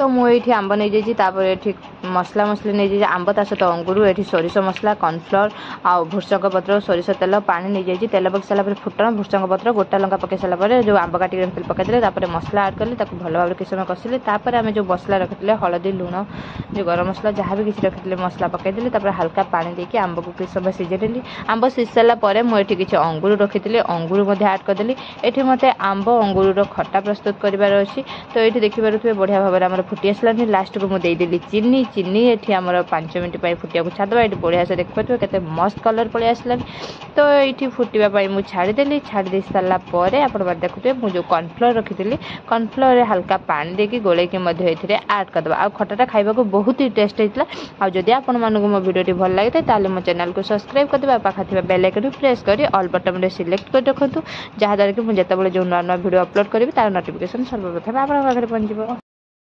तो मुझे आंब नहीं जापर ये मसला मसली नहीं जाइए आंब ता सहित अंगूर ये सोरिष मसला कॉर्नफ्लोर आ भृषंग पत्र सोरिष तेल पानी नहीं जाइए तेल पकई सारापर फुटण भृषंग पत्र गोटा लंका पकई सारापर जो आंब काटिक रखिले पकईदे मसला आड कली भल भाव किसी समय कषिले आम जो मसला रखी हलदी लुण जो गरम मसला जहाँ भी किसी रखी मसला पकईदेली हल्का पानी देकी आंब को किसी समय सीझेदेली आंब सीझ सारापर मुझे किसी अंगूर रखी अंगूर आड करदेली ये मत आंब अंगूर खटा प्रस्तुत करार अच्छी तो ये देखिपे बढ़िया भाव में फुटी आसलानी लास्ट को मुझे चीनी चीनी ये आम 5 मिनट फुटिया छाड़वा ये बढ़िया से देखिए केते मस्त कलर पलि आसलानी तो ये फुटापी मुझे छाड़देली छाड़ी सारापर आप देखुए मुझे कॉर्नफ्लोर रखी कॉर्नफ्लोर हल्का पानी देकी गोलेकी आड करदे आ खटाटा खाइबा बहुत ही टेस्ट होता है आदि आपण मानक मो वीडियो भल लगे तो मो चैनल को सब्सक्राइब करदे पाखे बेल आइकन प्रेस कर ऑल बटन में सिलेक्ट कर रखुँ जहाँद्वारा कि मुझे जो नुआ नुआ वीडियो अपलोड करी तार नोटिफिकेशन सर्वप्रथम आप पहुँच।